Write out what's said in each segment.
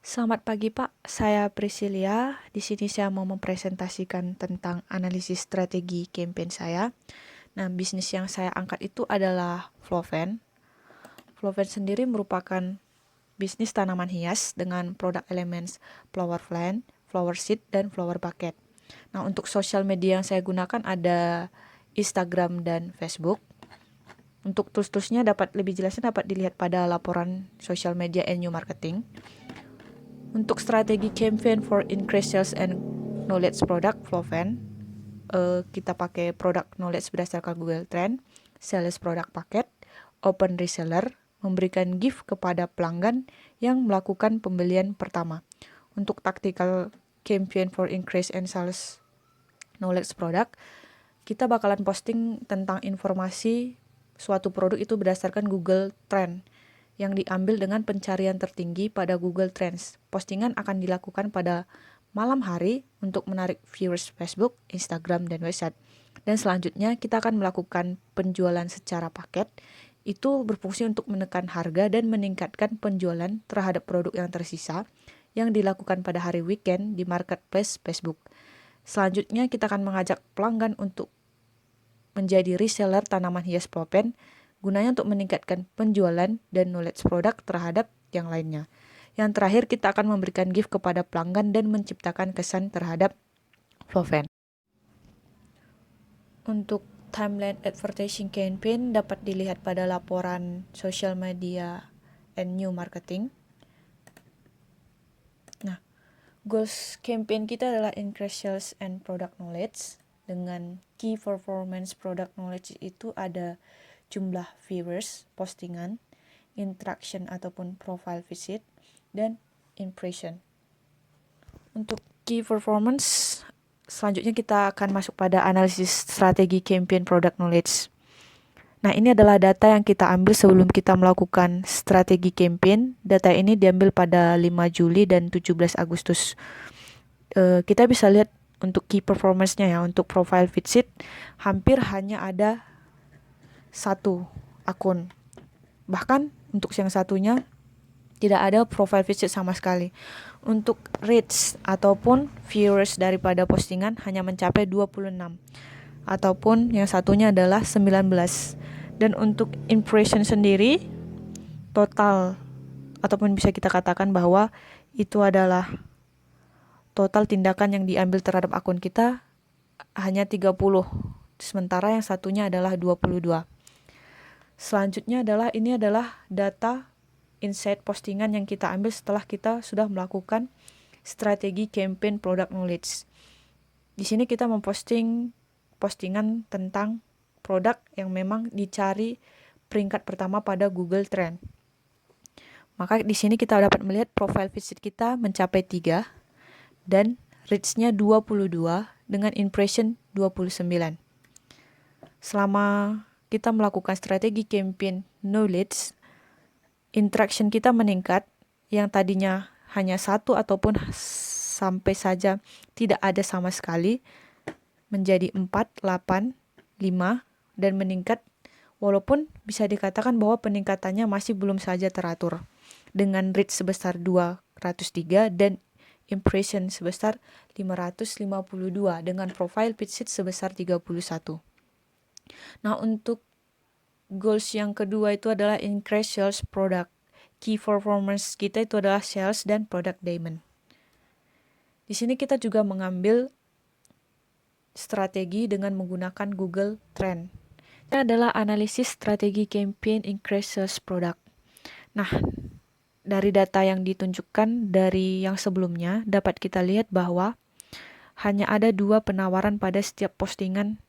Selamat pagi Pak, saya Priscilia. Di sini saya mau mempresentasikan tentang analisis strategi campaign saya. Nah, bisnis yang saya angkat itu adalah Floven. Floven sendiri merupakan bisnis tanaman hias dengan produk elements flower plant, flower seed, dan flower bucket. Nah, untuk sosial media yang saya gunakan ada Instagram dan Facebook. Untuk tools-toolsnya dapat lebih jelasnya dapat dilihat pada laporan social media and new marketing. Untuk strategi campaign for increased sales and knowledge product Floven, kita pakai product knowledge berdasarkan Google Trend, sales product paket, open reseller, memberikan gift kepada pelanggan yang melakukan pembelian pertama. Untuk tactical campaign for increase and sales knowledge product, kita bakalan posting tentang informasi suatu produk itu berdasarkan Google Trend yang diambil dengan pencarian tertinggi pada Google Trends. Postingan akan dilakukan pada malam hari untuk menarik viewers Facebook, Instagram, dan website. Dan selanjutnya kita akan melakukan penjualan secara paket. Itu berfungsi untuk menekan harga dan meningkatkan penjualan terhadap produk yang tersisa yang dilakukan pada hari weekend di marketplace Facebook. Selanjutnya kita akan mengajak pelanggan untuk menjadi reseller tanaman hias Floven, gunanya untuk meningkatkan penjualan dan knowledge produk terhadap yang lainnya. Yang terakhir, kita akan memberikan gift kepada pelanggan dan menciptakan kesan terhadap Floven. Untuk timeline advertising campaign dapat dilihat pada laporan social media and new marketing. Nah, goals campaign kita adalah increase sales and product knowledge. Dengan key performance product knowledge itu ada jumlah viewers, postingan, interaction ataupun profile visit, dan impression. Untuk key performance, selanjutnya kita akan masuk pada analisis strategi campaign product knowledge. Nah, ini adalah data yang kita ambil sebelum kita melakukan strategi campaign. Data ini diambil pada 5 Juli dan 17 Agustus. Kita bisa lihat untuk key performance-nya ya. Untuk profile visit, hampir hanya ada satu akun. Bahkan untuk yang satunya tidak ada profile visit sama sekali. Untuk reach ataupun viewers daripada postingan hanya mencapai 26. Ataupun yang satunya adalah 19. Dan untuk impression sendiri, total ataupun bisa kita katakan bahwa itu adalah total tindakan yang diambil terhadap akun kita hanya 30. Sementara yang satunya adalah 22. Selanjutnya ini adalah data insight postingan yang kita ambil setelah kita sudah melakukan strategi campaign product knowledge. Di sini kita memposting postingan tentang produk yang memang dicari peringkat pertama pada Google Trend. Maka di sini kita dapat melihat profile visit kita mencapai 3 dan reach-nya 22 dengan impression 29. Selama kita melakukan strategi campaign knowledge, interaction kita meningkat yang tadinya hanya 1 ataupun sampai saja tidak ada sama sekali menjadi 4, 8, 5 dan meningkat walaupun bisa dikatakan bahwa peningkatannya masih belum saja teratur dengan reach sebesar 203 dan impression sebesar 552 dengan profile visit sebesar 31. Nah, untuk goals yang kedua itu adalah increase sales product. Key performance kita itu adalah sales dan product diamond. Di sini kita juga mengambil strategi dengan menggunakan Google Trend. Ini adalah analisis strategi campaign increase sales product. Nah, dari data yang ditunjukkan dari yang sebelumnya dapat kita lihat bahwa hanya ada 2 penawaran pada setiap postingan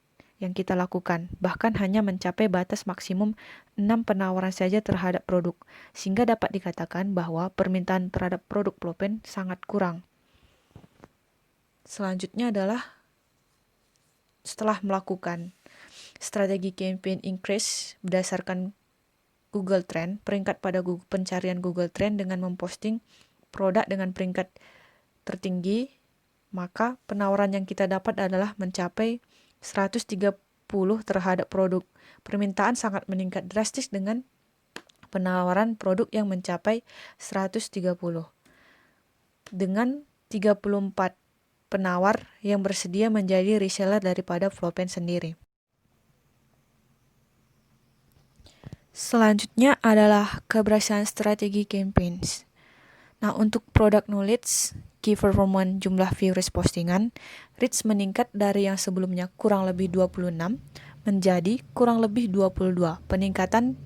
yang kita lakukan, bahkan hanya mencapai batas maksimum 6 penawaran saja terhadap produk, sehingga dapat dikatakan bahwa permintaan terhadap produk Floven sangat kurang. Selanjutnya adalah setelah melakukan strategi campaign increase berdasarkan Google Trend, peringkat pada pencarian Google Trend dengan memposting produk dengan peringkat tertinggi, maka penawaran yang kita dapat adalah mencapai 130 terhadap produk. Permintaan sangat meningkat drastis dengan penawaran produk yang mencapai 130. dengan 34 penawar yang bersedia menjadi reseller daripada Flowpen sendiri. Selanjutnya adalah keberhasilan strategi campaigns. Nah, untuk product knowledge, key performance jumlah viewers postingan, reach meningkat dari yang sebelumnya kurang lebih 26 menjadi kurang lebih 22. Peningkatan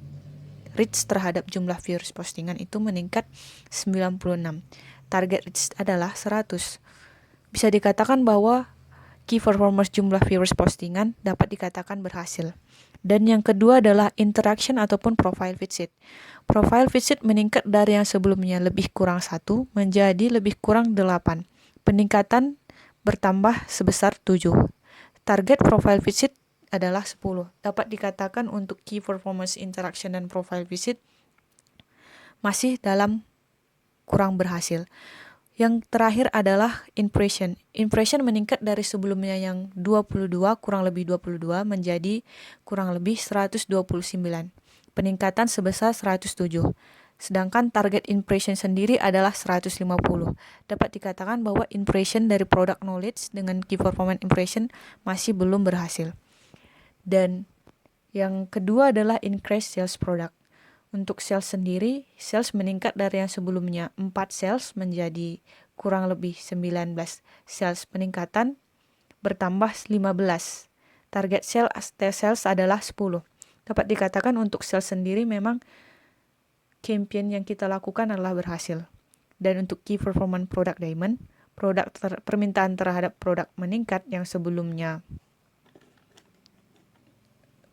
reach terhadap jumlah viewers postingan itu meningkat 96. Target reach adalah 100. Bisa dikatakan bahwa key performance jumlah viewers postingan dapat dikatakan berhasil. Dan yang kedua adalah interaction ataupun profile visit. Profile visit meningkat dari yang sebelumnya lebih kurang 1 menjadi lebih kurang 8. Peningkatan bertambah sebesar 7. Target profile visit adalah 10. Dapat dikatakan untuk key performance interaction dan profile visit masih dalam kurang berhasil. Yang terakhir adalah impression. Impression meningkat dari sebelumnya yang 22, kurang lebih 22, menjadi kurang lebih 129. Peningkatan sebesar 107. Sedangkan target impression sendiri adalah 150. Dapat dikatakan bahwa impression dari product knowledge dengan key performance impression masih belum berhasil. Dan yang kedua adalah increase sales product. Untuk sales sendiri, sales meningkat dari yang sebelumnya 4 sales menjadi kurang lebih 19 sales. Peningkatan bertambah 15. Target sales adalah 10. Dapat dikatakan untuk sales sendiri memang campaign yang kita lakukan adalah berhasil. Dan untuk key performance product diamond, permintaan terhadap produk meningkat yang sebelumnya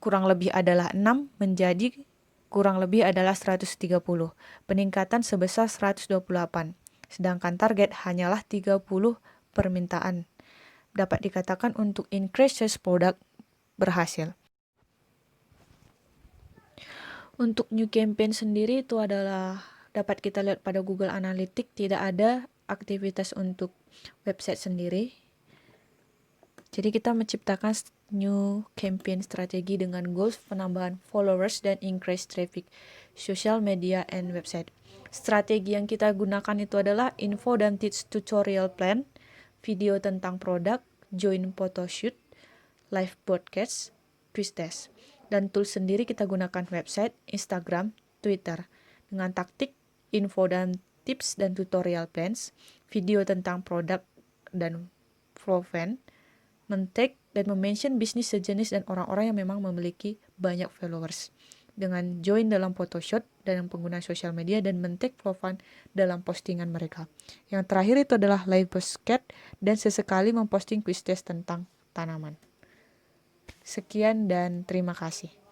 kurang lebih adalah 6 menjadi kurang lebih adalah 130, peningkatan sebesar 128, sedangkan target hanyalah 30 permintaan. Dapat dikatakan untuk increase sales product berhasil. Untuk new campaign sendiri itu adalah dapat kita lihat pada Google Analytics tidak ada aktivitas untuk website sendiri. Jadi kita menciptakan new campaign strategi dengan goals penambahan followers dan increase traffic, social media and website. Strategi yang kita gunakan itu adalah info dan tips tutorial plan, video tentang produk, join photoshoot, live broadcast, quiz test. Dan tools sendiri kita gunakan website, Instagram, Twitter. Dengan taktik, info dan tips dan tutorial plans, video tentang produk dan Flowpen, men-tag dan mention bisnis sejenis dan orang-orang yang memang memiliki banyak followers. Dengan join dalam photoshoot dan penggunaan sosial media dan men-tag Flowpen dalam postingan mereka. Yang terakhir itu adalah live broadcast dan sesekali memposting quiz test tentang tanaman. Sekian dan terima kasih.